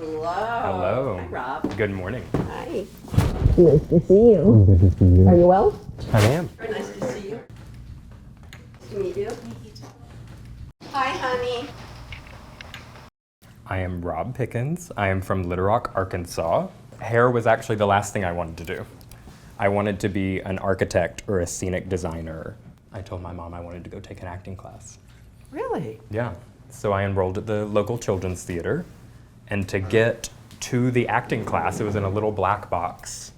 Hello. Hello. Hi, Rob. Good morning. Hi. Nice to see you. Good to see you. Are you well? I am. Very nice to see you. Nice to meet you. Hi, honey. I am Rob Pickens. I am from Little Rock, Arkansas. Hair was actually the last thing I wanted to do. I wanted to be an architect or a scenic designer. I told my mom I wanted to go take an acting class. Really? Yeah. So I enrolled at the local children's theater, and to get to the acting class, it was in a little black box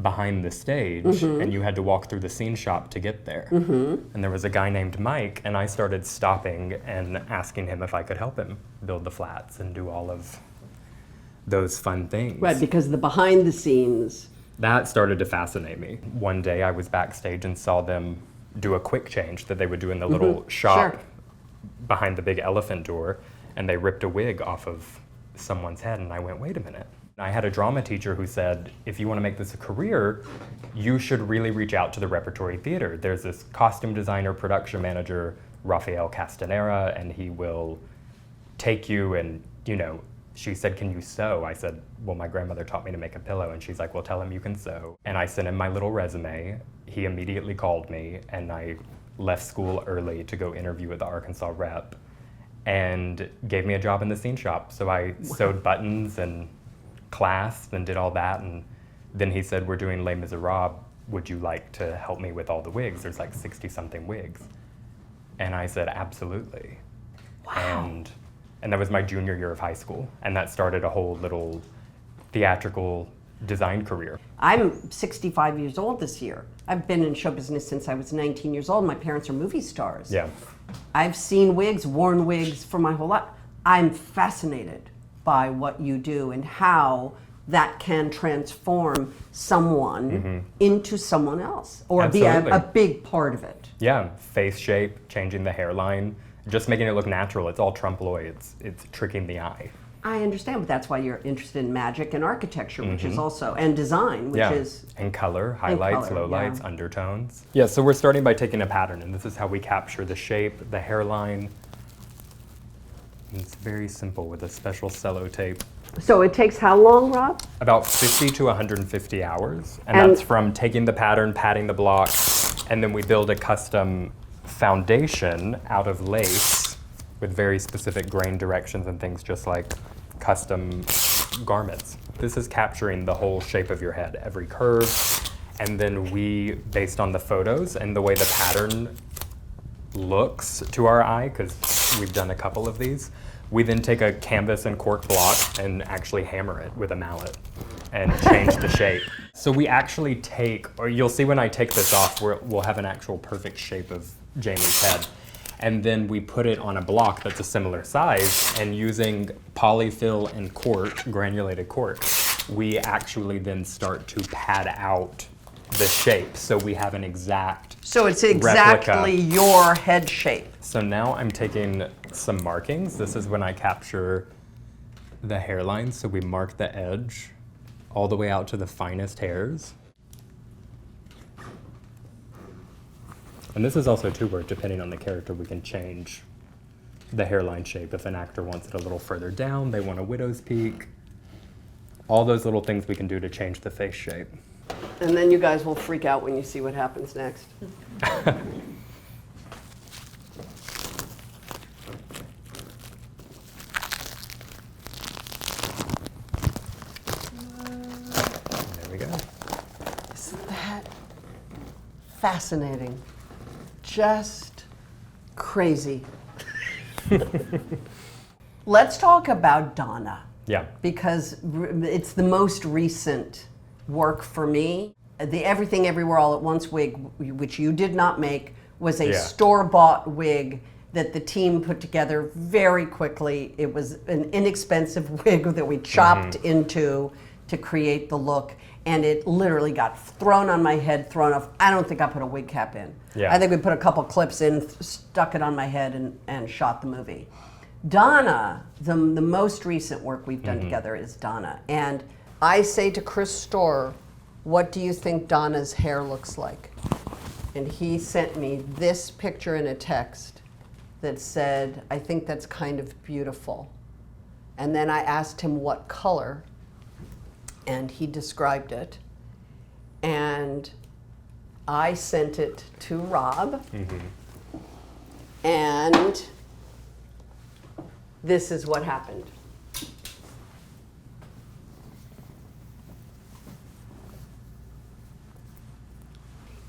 behind the stage, and you had to walk through the scene shop to get there. And there was a guy named Mike, and I started stopping and asking him if I could help him build the flats and do all of those fun things. Right, because the behind the scenes. That started to fascinate me. One day I was backstage and saw them do a quick change that they would do in the little shop behind the big elephant door, and they ripped a wig off of someone's head, and I went, wait a minute. I had a drama teacher who said, if you want to make this a career, you should really reach out to the repertory theater. There's this costume designer, production manager, Rafael Castanera, and he will take you and, you know, she said, can you sew? I said, well, my grandmother taught me to make a pillow. And she's like, well, tell him you can sew. And I sent him my little resume. He immediately called me, and I left school early to go interview with the Arkansas rep, and gave me a job in the scene shop. So I sewed buttons and clasps and did all that. And then he said, we're doing Les Miserables. Would you like to help me with all the wigs? There's like 60-something wigs. And I said, absolutely. Wow. And that was my junior year of high school. And that started a whole little theatrical design career. I'm 65 years old this year. I've been in show business since I was 19 years old. My parents are movie stars. Yeah. I've seen wigs, worn wigs for my whole life. I'm fascinated by what you do and how that can transform someone into someone else, or Absolutely. be a big part of it. Yeah, face shape, changing the hairline, just making it look natural. It's all trompe l'oeil. It's tricking the eye. I understand, but that's why you're interested in magic and architecture, which is also, and design, which is... And color, highlights, color, lowlights, undertones. Yeah, so we're starting by taking a pattern, and this is how we capture the shape, the hairline. And it's very simple with a special cello tape. So it takes how long, Rob? About 50 to 150 hours. And that's from taking the pattern, patting the block, and then we build a custom foundation out of lace with very specific grain directions and things, just like custom garments. This is capturing the whole shape of your head, every curve, and then we, based on the photos and the way the pattern looks to our eye, because we've done a couple of these, we then take a canvas and cork block and actually hammer it with a mallet and change the shape. So we actually take, or you'll see when I take this off, we'll have an actual perfect shape of Jamie's head. And then we put it on a block that's a similar size, and using polyfill and cork, granulated cork, we actually then start to pad out the shape, so we have an exact So it's exactly replica. your head shape. So now I'm taking some markings. This is when I capture the hairline, so we mark the edge all the way out to the finest hairs. And this is also too where, depending on the character, we can change the hairline shape. If an actor wants it a little further down, they want a widow's peak. All those little things we can do to change the face shape. And then you guys will freak out when you see what happens next. There we go. Isn't that fascinating? Just crazy. Let's talk about Donna. Yeah. Because it's the most recent work for me. The Everything Everywhere All at Once wig, which you did not make, was a store-bought wig that the team put together very quickly. It was an inexpensive wig that we chopped into to create the look, and it literally got thrown on my head, thrown off. I don't think I put a wig cap in. Yeah. I think we put a couple clips in, stuck it on my head, and shot the movie. Donna, the most recent work we've done together is Donna. And I say to Chris Storr, what do you think Donna's hair looks like? And he sent me this picture in a text that said, I think that's kind of beautiful. And then I asked him what color, and he described it. And I sent it to Rob. And this is what happened.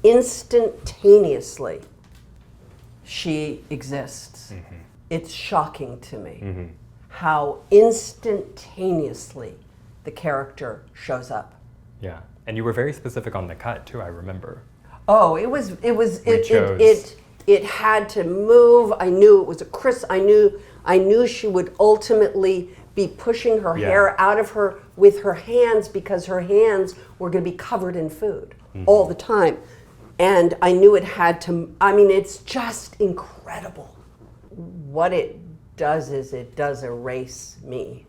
Instantaneously, she exists. It's shocking to me how instantaneously the character shows up. Yeah, and you were very specific on the cut too, I remember. Oh, it had to move. I knew it was a crisp. I knew she would ultimately be pushing her hair out of her with her hands, because her hands were going to be covered in food all the time. And I knew it had to, I mean, it's just incredible. What it does is it does erase me,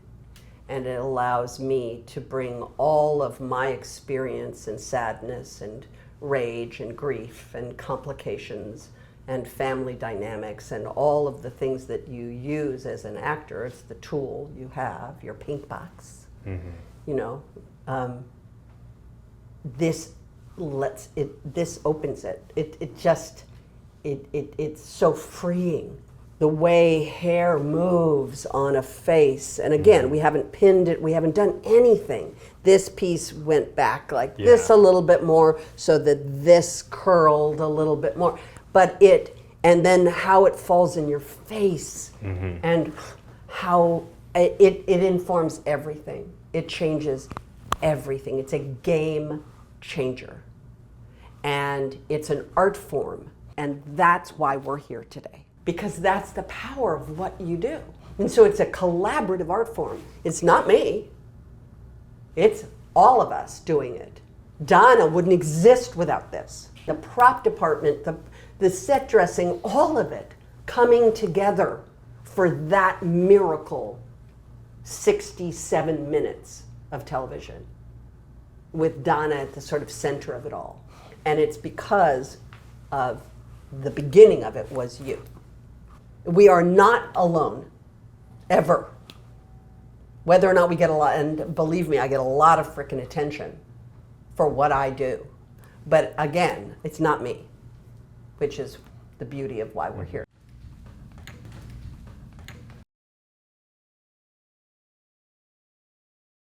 and it allows me to bring all of my experience and sadness and rage and grief and complications and family dynamics and all of the things that you use as an actor. It's the tool you have, your pink box. You know, this opens it. It's so freeing. The way hair moves on a face. And again, we haven't pinned it, we haven't done anything. This piece went back like this a little bit more, so that this curled a little bit more. But and then how it falls in your face, and how it informs everything. It changes everything. It's a game changer. And it's an art form. And that's why we're here today. Because that's the power of what you do. And so it's a collaborative art form. It's not me. It's all of us doing it. Donna wouldn't exist without this. The prop department, the set dressing, all of it coming together for that miracle 67 minutes of television with Donna at the sort of center of it all. And it's because of the beginning of it was you. We are not alone, ever. Whether or not we get a lot, and believe me, I get a lot of frickin' attention for what I do. But again, it's not me, which is the beauty of why we're here.